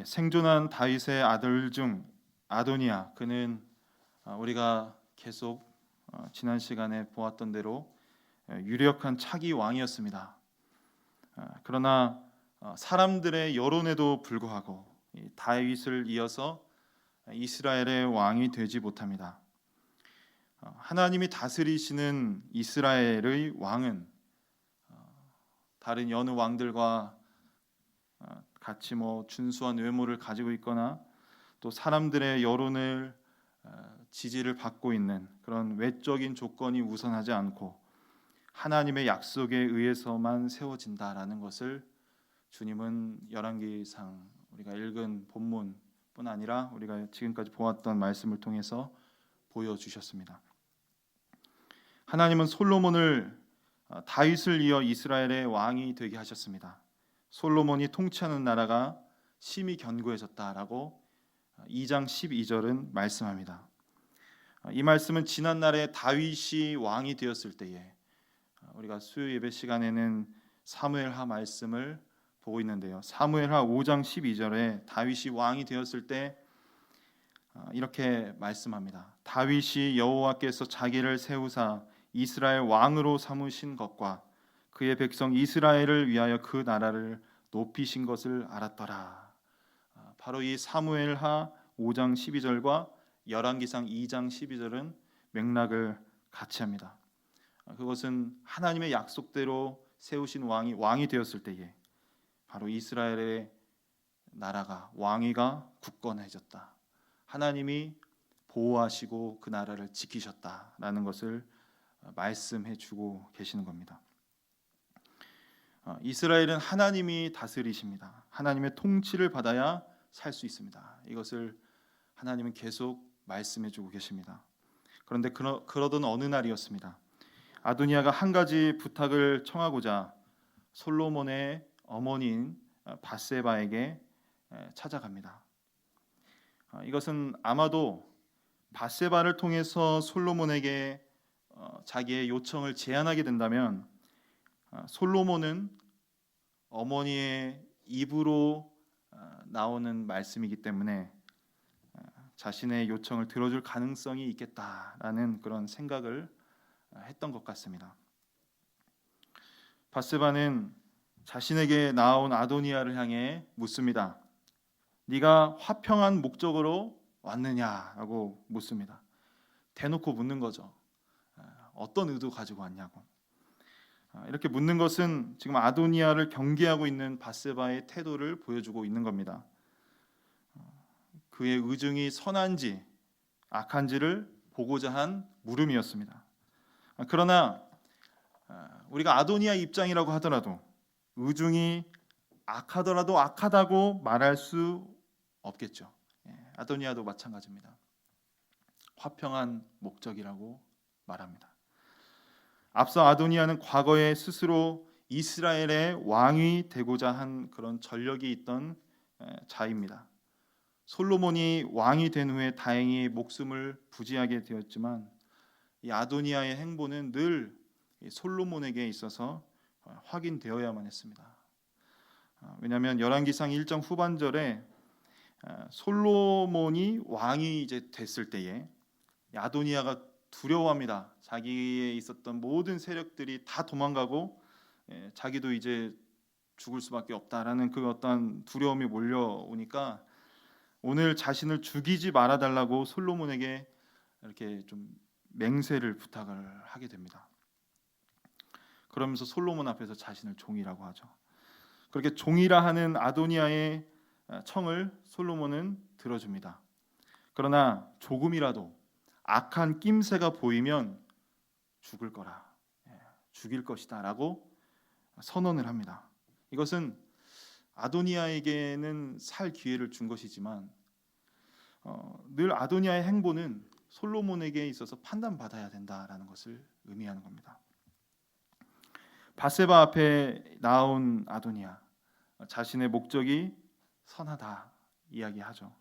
생존한 다윗의 아들 중 아도니아, 그는 우리가 계속 지난 시간에 보았던 대로 유력한 차기 왕이었습니다. 그러나 사람들의 여론에도 불구하고 다윗을 이어서 이스라엘의 왕이 되지 못합니다. 하나님이 다스리시는 이스라엘의 왕은 다른 여느 왕들과 같이 준수한 외모를 가지고 있거나 또 사람들의 여론을 지지를 받고 있는 그런 외적인 조건이 우선하지 않고 하나님의 약속에 의해서만 세워진다라는 것을 주님은 열왕기상 우리가 읽은 본문뿐 아니라 우리가 지금까지 보았던 말씀을 통해서 보여주셨습니다. 하나님은 솔로몬을 다윗을 이어 이스라엘의 왕이 되게 하셨습니다. 솔로몬이 통치하는 나라가 심히 견고해졌다라고 2장 12절은 말씀합니다. 이 말씀은 지난날에 다윗이 왕이 되었을 때에 우리가 수요 예배 시간에는 사무엘하 말씀을 보고 있는데요. 사무엘하 5장 12절에 다윗이 왕이 되었을 때 이렇게 말씀합니다. 다윗이 여호와께서 자기를 세우사 이스라엘 왕으로 삼으신 것과 그의 백성 이스라엘을 위하여 그 나라를 높이신 것을 알았더라. 바로 이 사무엘하 5장 12절과 열왕기상 2장 12절은 맥락을 같이 합니다. 그것은 하나님의 약속대로 세우신 왕이 되었을 때에 바로 이스라엘의 나라가 왕위가 굳건해졌다. 하나님이 보호하시고 그 나라를 지키셨다라는 것을 말씀해 주고 계시는 겁니다. 이스라엘은 하나님이 다스리십니다. 하나님의 통치를 받아야 살 수 있습니다. 이것을 하나님은 계속 말씀해 주고 계십니다. 그런데 그러던 어느 날이었습니다. 아도니아가 한 가지 부탁을 청하고자 솔로몬의 어머니인 밧세바에게 찾아갑니다. 이것은 아마도 밧세바를 통해서 솔로몬에게 자기의 요청을 제안하게 된다면 솔로몬은 어머니의 입으로 나오는 말씀이기 때문에 자신의 요청을 들어줄 가능성이 있겠다라는 그런 생각을 했던 것 같습니다. 밧세바는 자신에게 나온 아도니아를 향해 묻습니다. 네가 화평한 목적으로 왔느냐라고 묻습니다. 대놓고 묻는 거죠. 어떤 의도 가지고 왔냐고. 이렇게 묻는 것은 지금 아도니아를 경계하고 있는 밧세바의 태도를 보여주고 있는 겁니다. 그의 의중이 선한지 악한지를 보고자 한 물음이었습니다. 그러나 우리가 아도니아 입장이라고 하더라도 의중이 악하더라도 악하다고 말할 수 없겠죠. 아도니아도 마찬가지입니다. 화평한 목적이라고 말합니다. 앞서 아도니아는 과거에 스스로 이스라엘의 왕이 되고자 한 그런 전력이 있던 자입니다. 솔로몬이 왕이 된 후에 다행히 목숨을 부지하게 되었지만 이 아도니아의 행보는 늘 솔로몬에게 있어서 확인되어야만 했습니다. 왜냐하면 열왕기상 1장 후반절에 솔로몬이 왕이 이제 됐을 때에 아도니아가 두려워합니다. 자기에 있었던 모든 세력들이 다 도망가고 자기도 이제 죽을 수밖에 없다라는 그 어떤 두려움이 몰려오니까 오늘 자신을 죽이지 말아달라고 솔로몬에게 이렇게 좀 맹세를 부탁을 하게 됩니다. 그러면서 솔로몬 앞에서 자신을 종이라고 하죠. 그렇게 종이라 하는 아도니아의 청을 솔로몬은 들어줍니다. 그러나 조금이라도 악한 낌새가 보이면 죽을 거라, 죽일 것이다라고 선언을 합니다. 이것은 아도니아에게는 살 기회를 준 것이지만 늘 아도니아의 행보는 솔로몬에게 있어서 판단받아야 된다라는 것을 의미하는 겁니다. 밧세바 앞에 나온 아도니아, 자신의 목적이 선하다 이야기하죠.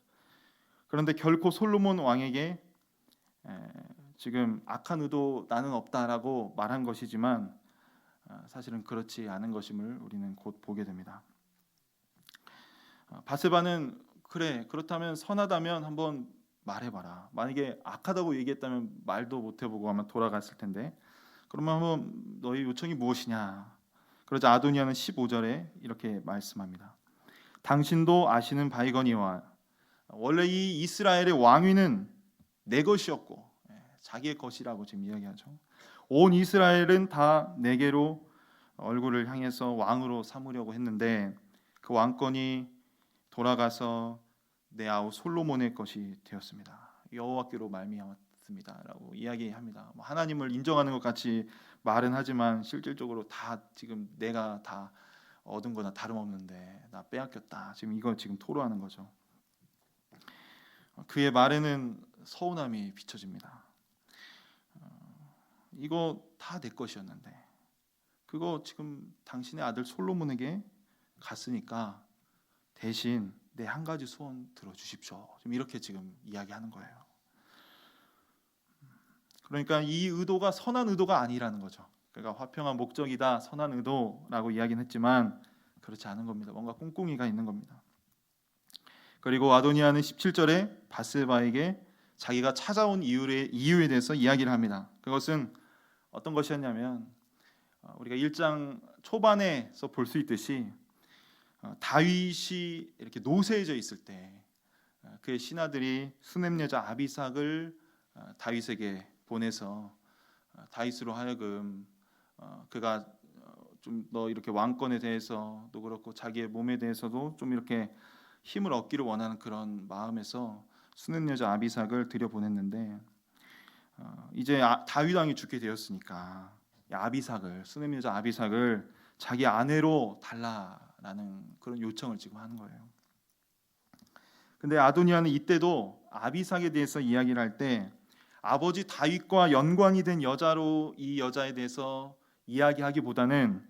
그런데 결코 솔로몬 왕에게 지금 악한 의도 나는 없다라고 말한 것이지만 사실은 그렇지 않은 것임을 우리는 곧 보게 됩니다. 바세바는 그래, 그렇다면 선하다면 한번 말해봐라. 만약에 악하다고 얘기했다면 말도 못 해보고 아마 돌아갔을 텐데, 그러면 한번 너희 요청이 무엇이냐. 그러자 아도니아는 15절에 이렇게 말씀합니다. 당신도 아시는 바이거니와, 원래 이 이스라엘의 왕위는 내 것이었고, 자기의 것이라고 지금 이야기하죠. 온 이스라엘은 다 내게로 얼굴을 향해서 왕으로 삼으려고 했는데 그 왕권이 돌아가서 내 아우 솔로몬의 것이 되었습니다. 여호와께로 말미암았습니다라고 이야기합니다. 하나님을 인정하는 것 같이 말은 하지만 실질적으로 다 지금 내가 다 얻은 거나 다름없는데 나 빼앗겼다. 지금 이거 지금 토로하는 거죠. 그의 말에는 서운함이 비춰집니다. 이거 다 내 것이었는데 그거 지금 당신의 아들 솔로몬에게 갔으니까 대신 내 한 가지 소원 들어주십시오. 지금 이렇게 지금 이야기하는 거예요. 그러니까 이 의도가 선한 의도가 아니라는 거죠. 그러니까 화평한 목적이다, 선한 의도라고 이야기는 했지만 그렇지 않은 겁니다. 뭔가 꿍꿍이가 있는 겁니다. 그리고 아도니아는 17절에 바세바에게 자기가 찾아온 이유에 대해서 이야기를 합니다. 그것은 어떤 것이었냐면 우리가 1장 초반에서 볼 수 있듯이 다윗이 이렇게 노쇠해져 있을 때 그의 신하들이 수넴 여자 아비삭을 다윗에게 보내서 다윗으로 하여금 그가 좀 너 이렇게 왕권에 대해서도 그렇고 자기의 몸에 대해서도 좀 이렇게 힘을 얻기를 원하는 그런 마음에서 수넴 여자 아비삭을 들여보냈는데 이제 다윗 왕이 죽게 되었으니까 아비삭을 수넴 여자 아비삭을 자기 아내로 달라라는 그런 요청을 지금 하는 거예요. 근데 아도니아는 이때도 아비삭에 대해서 이야기를 할 때 아버지 다윗과 연관이 된 여자로 이 여자에 대해서 이야기하기보다는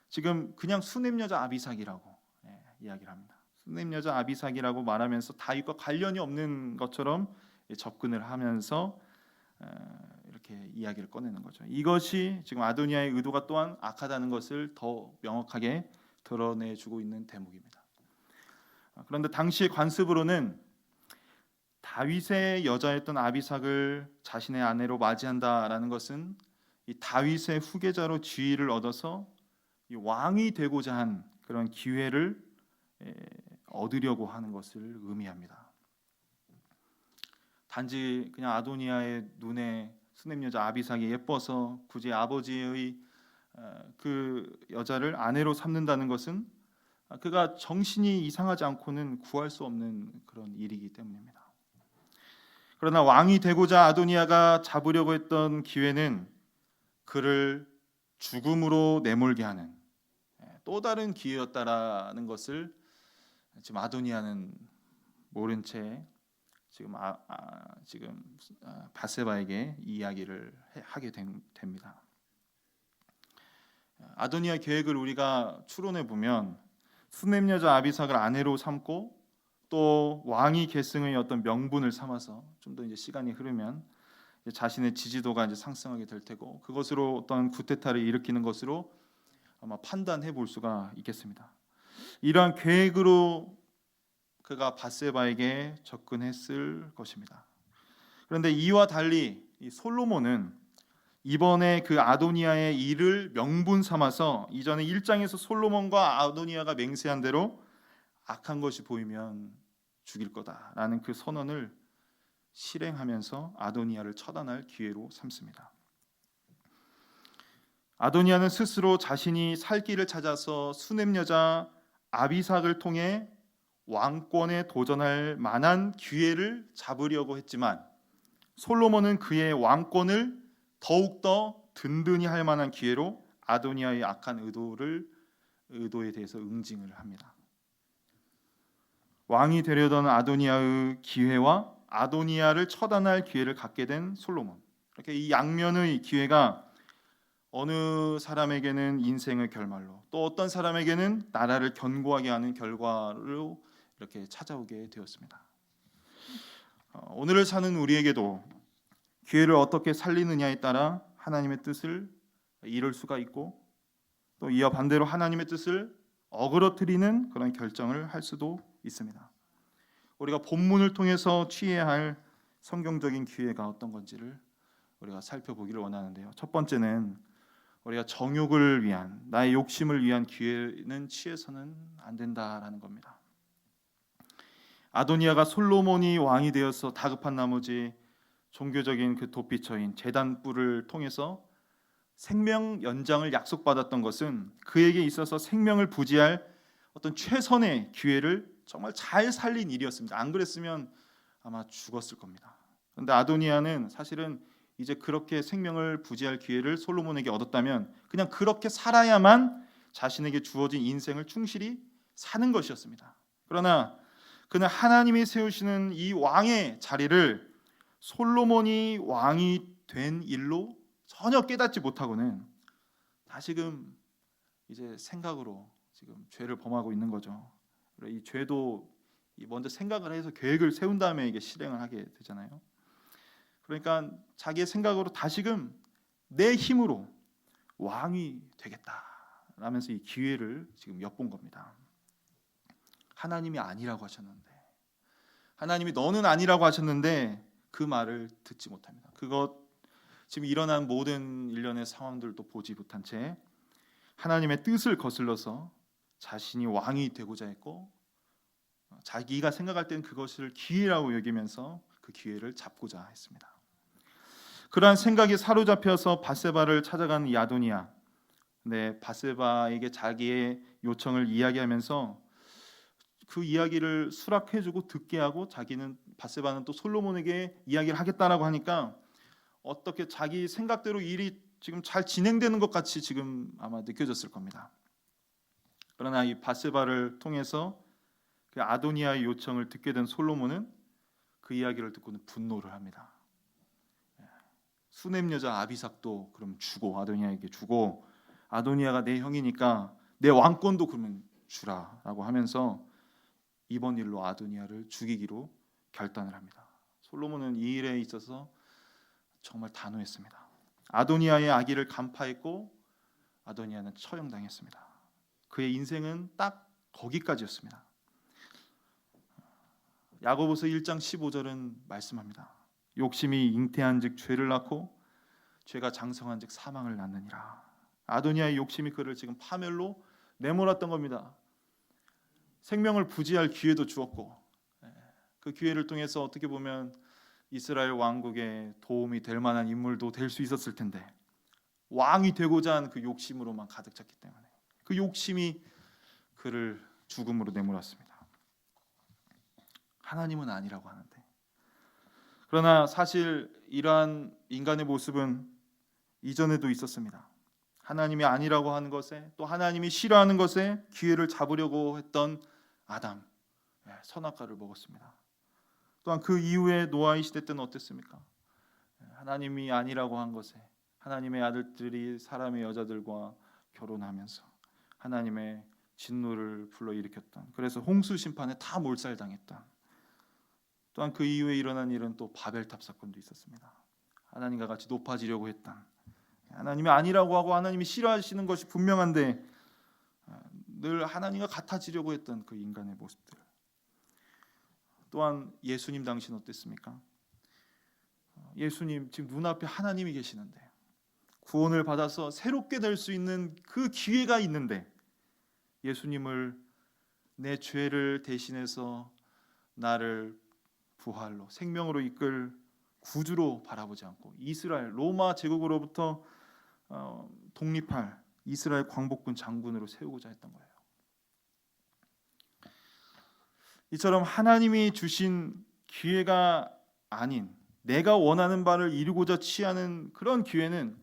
지금 그냥 수넴 여자 아비삭이라고 이야기를 합니다. 수넴 여자 아비삭이라고 말하면서 다윗과 관련이 없는 것처럼 접근을 하면서 이렇게 이야기를 꺼내는 거죠. 이것이 지금 아도니아의 의도가 또한 악하다는 것을 더 명확하게 드러내주고 있는 대목입니다. 그런데 당시의 관습으로는 다윗의 여자였던 아비삭을 자신의 아내로 맞이한다라는 것은 이 다윗의 후계자로 지위를 얻어서 이 왕이 되고자 한 그런 기회를 얻으려고 하는 것을 의미합니다. 단지 그냥 아도니아의 눈에 수넴 여자 아비삭이 예뻐서 굳이 아버지의 그 여자를 아내로 삼는다는 것은 그가 정신이 이상하지 않고는 구할 수 없는 그런 일이기 때문입니다. 그러나 왕이 되고자 아도니아가 잡으려고 했던 기회는 그를 죽음으로 내몰게 하는 또 다른 기회였다라는 것을 지금 아도니아는 모른 채 지금 바세바에게 이야기를 하게 됩니다. 아도니아 계획을 우리가 추론해 보면 수넴 여자 아비삭을 아내로 삼고 또 왕위 계승의 어떤 명분을 삼아서 좀 더 이제 시간이 흐르면 자신의 지지도가 이제 상승하게 될 테고 그것으로 어떤 쿠데타를 일으키는 것으로 아마 판단해 볼 수가 있겠습니다. 이러한 계획으로 그가 바세바에게 접근했을 것입니다. 그런데 이와 달리 이 솔로몬은 이번에 그 아도니아의 일을 명분 삼아서 이전에 1장에서 솔로몬과 아도니아가 맹세한 대로 악한 것이 보이면 죽일 거다라는 그 선언을 실행하면서 아도니아를 처단할 기회로 삼습니다. 아도니아는 스스로 자신이 살 길을 찾아서 수넴 여자 아비삭을 통해 왕권에 도전할 만한 기회를 잡으려고 했지만 솔로몬은 그의 왕권을 더욱더 든든히 할 만한 기회로 아도니아의 악한 의도에 대해서 응징을 합니다. 왕이 되려던 아도니아의 기회와 아도니아를 처단할 기회를 갖게 된 솔로몬. 이렇게 이 양면의 기회가 어느 사람에게는 인생의 결말로 또 어떤 사람에게는 나라를 견고하게 하는 결과로 이렇게 찾아오게 되었습니다. 오늘을 사는 우리에게도 기회를 어떻게 살리느냐에 따라 하나님의 뜻을 이룰 수가 있고 또 이와 반대로 하나님의 뜻을 어그러뜨리는 그런 결정을 할 수도 있습니다. 우리가 본문을 통해서 취해야 할 성경적인 기회가 어떤 건지를 우리가 살펴보기를 원하는데요. 첫 번째는 우리가 정욕을 위한, 나의 욕심을 위한 기회는 취해서는 안 된다라는 겁니다. 아도니아가 솔로몬이 왕이 되어서 다급한 나머지 종교적인 그 도피처인 제단불을 통해서 생명 연장을 약속받았던 것은 그에게 있어서 생명을 부지할 어떤 최선의 기회를 정말 잘 살린 일이었습니다. 안 그랬으면 아마 죽었을 겁니다. 그런데 아도니아는 사실은 이제 그렇게 생명을 부지할 기회를 솔로몬에게 얻었다면 그냥 그렇게 살아야만 자신에게 주어진 인생을 충실히 사는 것이었습니다. 그러나 그는 하나님이 세우시는 이 왕의 자리를 솔로몬이 왕이 된 일로 전혀 깨닫지 못하고는 다시금 이제 생각으로 지금 죄를 범하고 있는 거죠. 이 죄도 먼저 생각을 해서 계획을 세운 다음에 이게 실행을 하게 되잖아요. 그러니까 자기의 생각으로 다시금 내 힘으로 왕이 되겠다라면서 이 기회를 지금 엿본 겁니다. 하나님이 아니라고 하셨는데, 하나님이 너는 아니라고 하셨는데 그 말을 듣지 못합니다. 그것 지금 일어난 모든 일련의 상황들도 보지 못한 채 하나님의 뜻을 거슬러서 자신이 왕이 되고자 했고, 자기가 생각할 때는 그것을 기회라고 여기면서 그 기회를 잡고자 했습니다. 그러한 생각이 사로잡혀서 바세바를 찾아간 이 아도니아, 바세바에게 자기의 요청을 이야기하면서 그 이야기를 수락해주고 듣게 하고, 자기는 바세바는 또 솔로몬에게 이야기를 하겠다라고 하니까 어떻게 자기 생각대로 일이 지금 잘 진행되는 것 같이 지금 아마 느껴졌을 겁니다. 그러나 이 바세바를 통해서 그 아도니아의 요청을 듣게 된 솔로몬은 그 이야기를 듣고는 분노를 합니다. 수냄 여자 아비삭도 그럼 주고, 아도니아에게 주고, 아도니아가 내 형이니까 내 왕권도 그러면 주라라고 하면서 이번 일로 아도니아를 죽이기로 결단을 합니다. 솔로몬은 이 일에 있어서 정말 단호했습니다. 아도니아의 악의를 간파했고 아도니아는 처형당했습니다. 그의 인생은 딱 거기까지였습니다. 야고보서 1장 15절은 말씀합니다. 욕심이 잉태한즉 죄를 낳고 죄가 장성한즉 사망을 낳느니라. 아도니아의 욕심이 그를 지금 파멸로 내몰았던 겁니다. 생명을 부지할 기회도 주었고, 그 기회를 통해서 어떻게 보면 이스라엘 왕국에 도움이 될 만한 인물도 될 수 있었을 텐데, 왕이 되고자 한 그 욕심으로만 가득 찼기 때문에 그 욕심이 그를 죽음으로 내몰았습니다. 하나님은 아니라고 하는데, 그러나 사실 이러한 인간의 모습은 이전에도 있었습니다. 하나님이 아니라고 하는 것에, 또 하나님이 싫어하는 것에 기회를 잡으려고 했던 아담, 선악과를 먹었습니다. 또한 그 이후에 노아의 시대 때는 어땠습니까? 하나님이 아니라고 한 것에 하나님의 아들들이 사람의 여자들과 결혼하면서 하나님의 진노를 불러일으켰던, 그래서 홍수 심판에 다 몰살당했던, 또한 그 이후에 일어난 일은 또 바벨탑 사건도 있었습니다. 하나님과 같이 높아지려고 했던, 하나님이 아니라고 하고 하나님이 싫어하시는 것이 분명한데 늘 하나님과 같아지려고 했던 그 인간의 모습들. 또한 예수님 당시는 어땠습니까? 예수님 지금 눈앞에 하나님이 계시는데, 구원을 받아서 새롭게 될 수 있는 그 기회가 있는데, 예수님을 내 죄를 대신해서 나를 부활로 생명으로 이끌 구주로 바라보지 않고 이스라엘 로마 제국으로부터 독립할 이스라엘 광복군 장군으로 세우고자 했던 거예요. 이처럼 하나님이 주신 기회가 아닌 내가 원하는 바를 이루고자 취하는 그런 기회는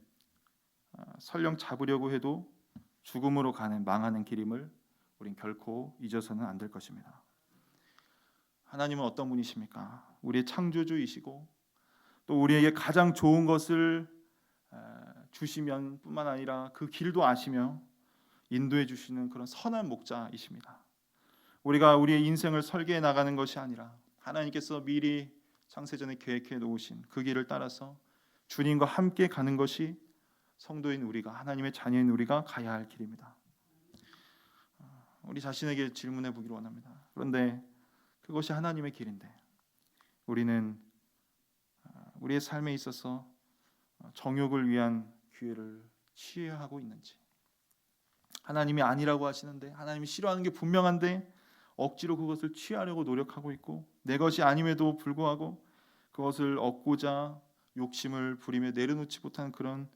설령 잡으려고 해도 죽음으로 가는 망하는 길임을 우린 결코 잊어서는 안 될 것입니다. 하나님은 어떤 분이십니까? 우리의 창조주이시고 또 우리에게 가장 좋은 것을 주시면 뿐만 아니라 그 길도 아시며 인도해 주시는 그런 선한 목자이십니다. 우리가 우리의 인생을 설계해 나가는 것이 아니라 하나님께서 미리 창세전에 계획해 놓으신 그 길을 따라서 주님과 함께 가는 것이 성도인 우리가, 하나님의 자녀인 우리가 가야 할 길입니다. 우리 자신에게 질문해 보기를 원합니다. 그런데 그것이 하나님의 길인데 우리는 우리의 삶에 있어서 정욕을 위한 기회를 취하고 있는지, 하나님이 아니라고 하시는데, 하나님이 싫어하는 게 분명한데 억지로 그것을 취하려고 노력하고 있고, 내 것이 아님에도 불구하고 그것을 얻고자 욕심을 부리며 내려놓지 못하는 그런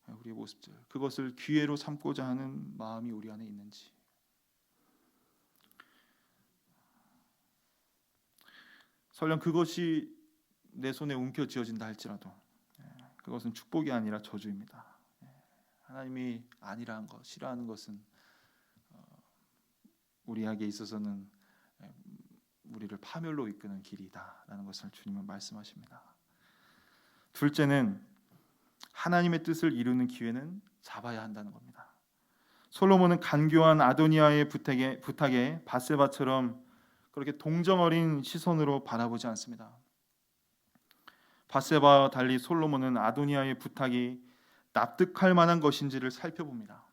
우리의 모습들, 그것을 기회로 삼고자 하는 마음이 우리 안에 있는지. 설령 그것이 내 손에 움켜쥐어진다 할지라도 그것은 축복이 아니라 저주입니다. 하나님이 아니라는 것, 싫어하는 것은 우리에게 있어서는 우리를 파멸로 이끄는 길이다라는 것을 주님은 말씀하십니다. 둘째는 하나님의 뜻을 이루는 기회는 잡아야 한다는 겁니다. 솔로몬은 간교한 아도니아의 부탁에 밧세바처럼 그렇게 동정 어린 시선으로 바라보지 않습니다. 밧세바와 달리 솔로몬은 아도니아의 부탁이 납득할 만한 것인지를 살펴봅니다.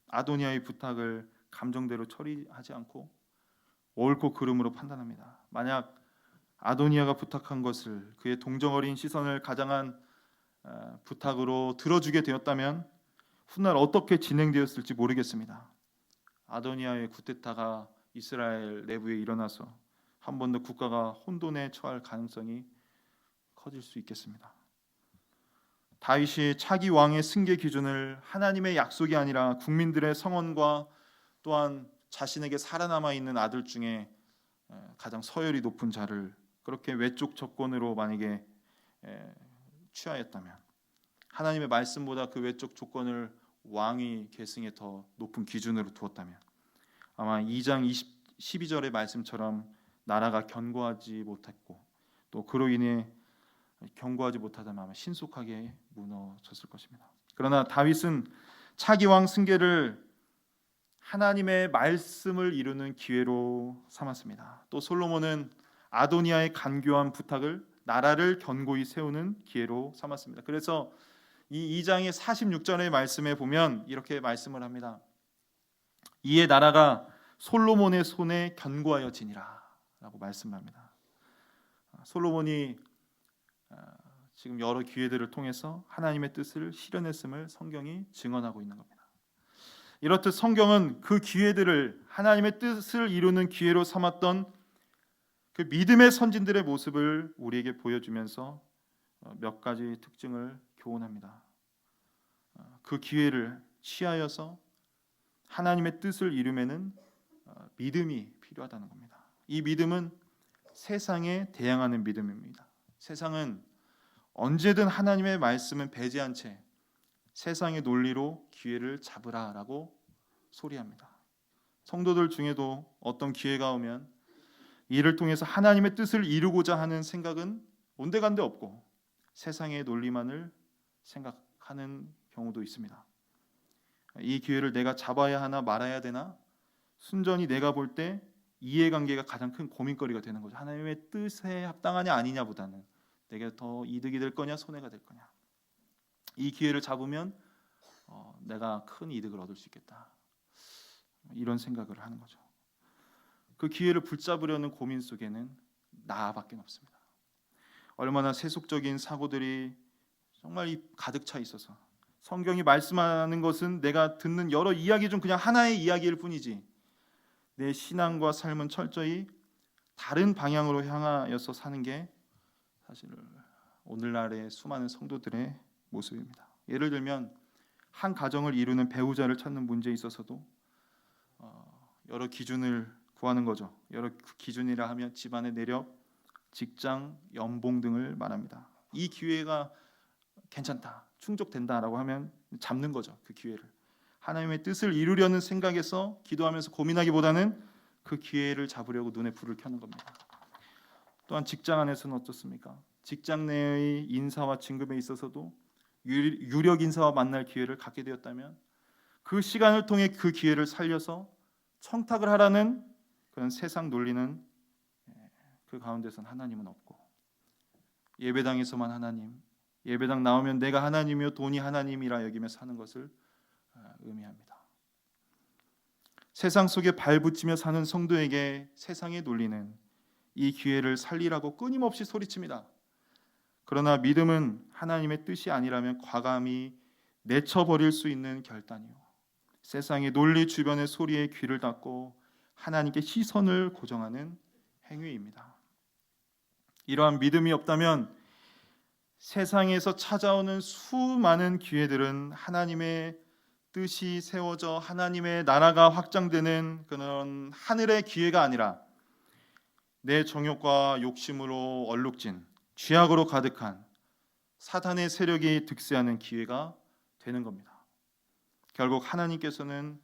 아도니아의 부탁을 감정대로 처리하지 않고 옳고 그름으로 판단합니다. 만약 아도니아가 부탁한 것을 그의 동정 어린 시선을 가장한 부탁으로 들어주게 되었다면 훗날 어떻게 진행되었을지 모르겠습니다. 아도니아의 쿠데타가 이스라엘 내부에 일어나서 한 번 더 국가가 혼돈에 처할 가능성이 커질 수 있겠습니다. 다윗이 차기 왕의 승계 기준을 하나님의 약속이 아니라 국민들의 성원과 또한 자신에게 살아남아 있는 아들 중에 가장 서열이 높은 자를 그렇게 외적 조건으로 만약에 취하였다면, 하나님의 말씀보다 그 외적 조건을 왕위 계승에 더 높은 기준으로 두었다면 아마 2장 12절의 말씀처럼 나라가 견고하지 못했고 또 그로 인해 견고하지 못하다면 아마 신속하게 무너졌을 것입니다. 그러나 다윗은 차기 왕 승계를 하나님의 말씀을 이루는 기회로 삼았습니다. 또 솔로몬은 아도니아의 간교한 부탁을 나라를 견고히 세우는 기회로 삼았습니다. 그래서 이 2장의 46절의 말씀에 보면 이렇게 말씀을 합니다. 이에 나라가 솔로몬의 손에 견고하여지니라 라고 말씀합니다. 솔로몬이 지금 여러 기회들을 통해서 하나님의 뜻을 실현했음을 성경이 증언하고 있는 겁니다. 이렇듯 성경은 그 기회들을 하나님의 뜻을 이루는 기회로 삼았던 그 믿음의 선진들의 모습을 우리에게 보여주면서 몇 가지 특징을 교훈합니다. 그 기회를 취하여서 하나님의 뜻을 이루면은 믿음이 필요하다는 겁니다. 이 믿음은 세상에 대항하는 믿음입니다. 세상은 언제든 하나님의 말씀은 배제한 채 세상의 논리로 기회를 잡으라라고 소리합니다. 성도들 중에도 어떤 기회가 오면 이를 통해서 하나님의 뜻을 이루고자 하는 생각은 온데간데 없고 세상의 논리만을 생각하는 경우도 있습니다. 이 기회를 내가 잡아야 하나 말아야 되나, 순전히 내가 볼 때 이해관계가 가장 큰 고민거리가 되는 거죠. 하나님의 뜻에 합당하냐 아니냐보다는 내게 더 이득이 될 거냐 손해가 될 거냐. 이 기회를 잡으면 내가 큰 이득을 얻을 수 있겠다, 이런 생각을 하는 거죠. 그 기회를 붙잡으려는 고민 속에는 나밖에 없습니다. 얼마나 세속적인 사고들이 정말 가득 차 있어서 성경이 말씀하는 것은 내가 듣는 여러 이야기 중 그냥 하나의 이야기일 뿐이지 내 신앙과 삶은 철저히 다른 방향으로 향하여서 사는 게 사실 오늘날의 수많은 성도들의 모습입니다. 예를 들면 한 가정을 이루는 배우자를 찾는 문제에 있어서도 여러 기준을 구하는 거죠. 여러 기준이라 하면 집안의 내력, 직장, 연봉 등을 말합니다. 이 기회가 괜찮다, 충족된다라고 하면 잡는 거죠. 그 기회를 하나님의 뜻을 이루려는 생각에서 기도하면서 고민하기보다는 그 기회를 잡으려고 눈에 불을 켜는 겁니다. 또한 직장 안에서는 어떻습니까? 직장 내의 인사와 진급에 있어서도 유력 인사와 만날 기회를 갖게 되었다면 그 시간을 통해 그 기회를 살려서 청탁을 하라는 그런 세상 논리는 그 가운데서는 하나님은 없고, 예배당에서만 하나님, 예배당 나오면 내가 하나님이요 돈이 하나님이라 여기며 사는 것을 의미합니다. 세상 속에 발붙이며 사는 성도에게 세상의 논리는 이 기회를 살리라고 끊임없이 소리칩니다. 그러나 믿음은 하나님의 뜻이 아니라면 과감히 내쳐버릴 수 있는 결단이요, 세상의 논리 주변의 소리에 귀를 닫고 하나님께 시선을 고정하는 행위입니다. 이러한 믿음이 없다면 세상에서 찾아오는 수많은 기회들은 하나님의 뜻이 세워져 하나님의 나라가 확장되는 그런 하늘의 기회가 아니라 내 정욕과 욕심으로 얼룩진 죄악으로 가득한 사탄의 세력이 득세하는 기회가 되는 겁니다. 결국 하나님께서는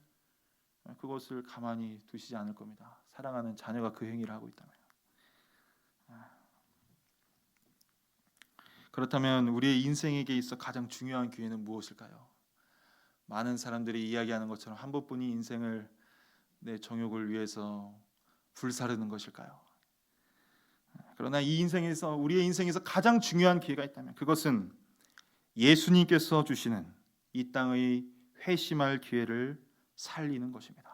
그것을 가만히 두시지 않을 겁니다. 사랑하는 자녀가 그 행위를 하고 있다면. 그렇다면 우리의 인생에게 있어 가장 중요한 기회는 무엇일까요? 많은 사람들이 이야기하는 것처럼 한 번뿐인 인생을 내 정욕을 위해서 불사르는 것일까요? 그러나 이 인생에서, 우리의 인생에서 가장 중요한 기회가 있다면 그것은 예수님께서 주시는 이 땅의 회심할 기회를 살리는 것입니다.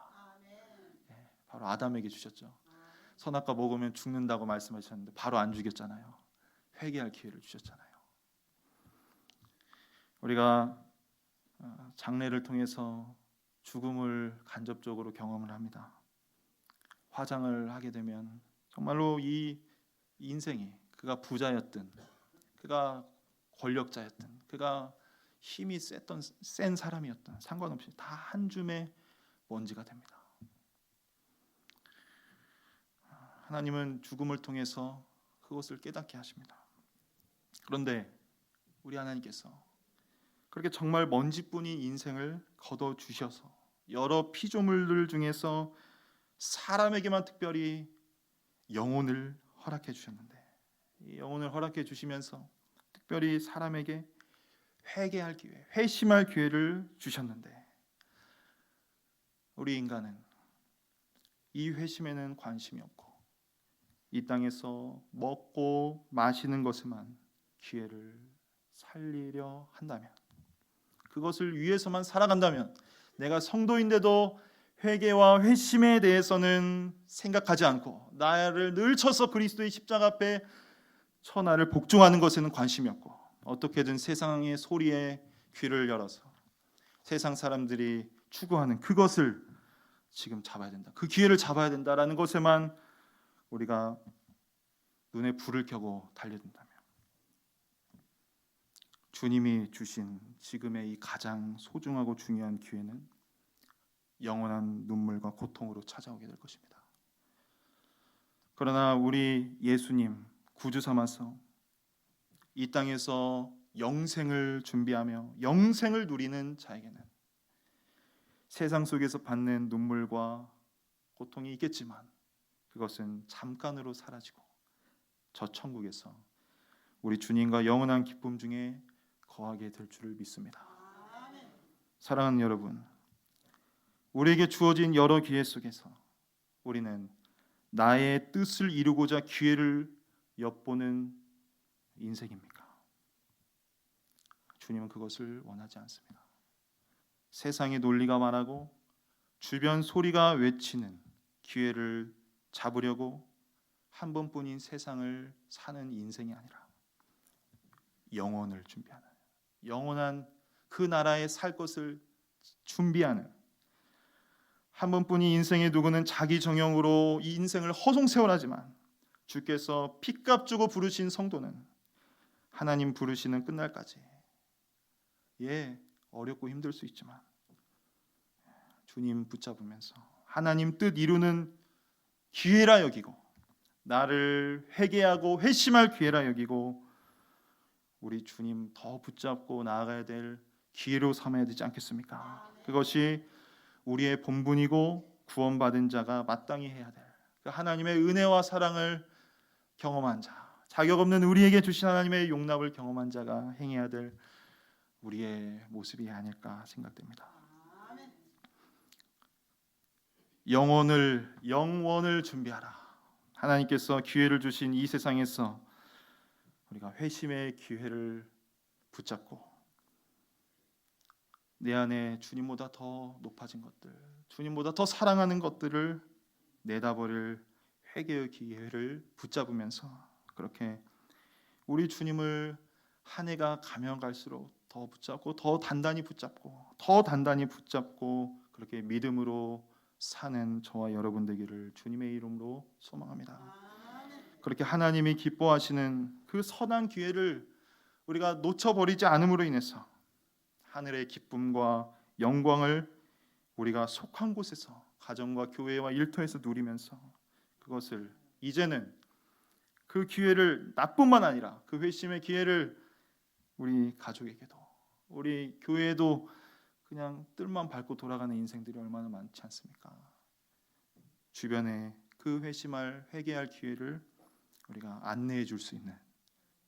바로 아담에게 주셨죠. 선악과 먹으면 죽는다고 말씀하셨는데 바로 안 죽였잖아요. 회개할 기회를 주셨잖아요. 우리가 장례를 통해서 죽음을 간접적으로 경험을 합니다. 화장을 하게 되면 정말로 이 인생이, 그가 부자였든 그가 권력자였든 그가 힘이 센 사람이었든 상관없이 다 한 줌의 먼지가 됩니다. 하나님은 죽음을 통해서 그것을 깨닫게 하십니다. 그런데 우리 하나님께서 그렇게 정말 먼지뿐인 인생을 걷어주셔서 여러 피조물들 중에서 사람에게만 특별히 영혼을 허락해 주셨는데, 이 영혼을 허락해 주시면서 특별히 사람에게 회개할 기회, 회심할 기회를 주셨는데 우리 인간은 이 회심에는 관심이 없고 이 땅에서 먹고 마시는 것에만 기회를 살리려 한다면, 그것을 위해서만 살아간다면, 내가 성도인데도 회개와 회심에 대해서는 생각하지 않고 나를 늘 쳐서 그리스도의 십자가 앞에 나를 복종하는 것에는 관심이 없고 어떻게든 세상의 소리에 귀를 열어서 세상 사람들이 추구하는 그것을 지금 잡아야 된다, 그 기회를 잡아야 된다라는 것에만 우리가 눈에 불을 켜고 달려든다면, 주님이 주신 지금의 이 가장 소중하고 중요한 기회는 영원한 눈물과 고통으로 찾아오게 될 것입니다. 그러나 우리 예수님 구주 삼아서 이 땅에서 영생을 준비하며 영생을 누리는 자에게는 세상 속에서 받는 눈물과 고통이 있겠지만 그것은 잠깐으로 사라지고 저 천국에서 우리 주님과 영원한 기쁨 중에 거하게 될 줄을 믿습니다. 사랑하는 여러분, 우리에게 주어진 여러 기회 속에서 우리는 나의 뜻을 이루고자 기회를 엿보는 인생입니까? 주님은 그것을 원하지 않습니다. 세상의 논리가 말하고 주변 소리가 외치는 기회를 잡으려고 한 번뿐인 세상을 사는 인생이 아니라 영원을 준비하는, 영원한 그 나라에 살 것을 준비하는, 한 번뿐인 인생의 누구는 자기 정형으로 이 인생을 허송세월하지만 주께서 핏값 주고 부르신 성도는 하나님 부르시는 끝날까지, 어렵고 힘들 수 있지만 주님 붙잡으면서 하나님 뜻 이루는 기회라 여기고 나를 회개하고 회심할 기회라 여기고 우리 주님 더 붙잡고 나아가야 될 기회로 삼아야 되지 않겠습니까? 그것이 우리의 본분이고 구원받은 자가 마땅히 해야 될 그 하나님의 은혜와 사랑을 경험한 자, 자격 없는 우리에게 주신 하나님의 용납을 경험한 자가 행해야 될 우리의 모습이 아닐까 생각됩니다. 영원을 준비하라. 하나님께서 기회를 주신 이 세상에서 우리가 회심의 기회를 붙잡고 내 안에 주님보다 더 높아진 것들, 주님보다 더 사랑하는 것들을 내다버릴 회개의 기회를 붙잡으면서 그렇게 우리 주님을 한 해가 가면 갈수록 더 붙잡고 더 단단히 붙잡고 더 단단히 붙잡고 그렇게 믿음으로 사는 저와 여러분 되기를 주님의 이름으로 소망합니다. 그렇게 하나님이 기뻐하시는 그 선한 기회를 우리가 놓쳐버리지 않음으로 인해서 하늘의 기쁨과 영광을 우리가 속한 곳에서 가정과 교회와 일터에서 누리면서 그것을 이제는 그 기회를 나뿐만 아니라 그 회심의 기회를 우리 가족에게도 우리 교회에도 그냥 뜰만 밟고 돌아가는 인생들이 얼마나 많지 않습니까? 주변에 그 회심할 회개할 기회를 우리가 안내해 줄 수 있는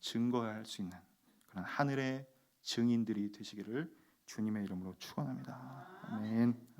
증거할 수 있는 그런 하늘의 증인들이 되시기를 주님의 이름으로 축원합니다. 아멘.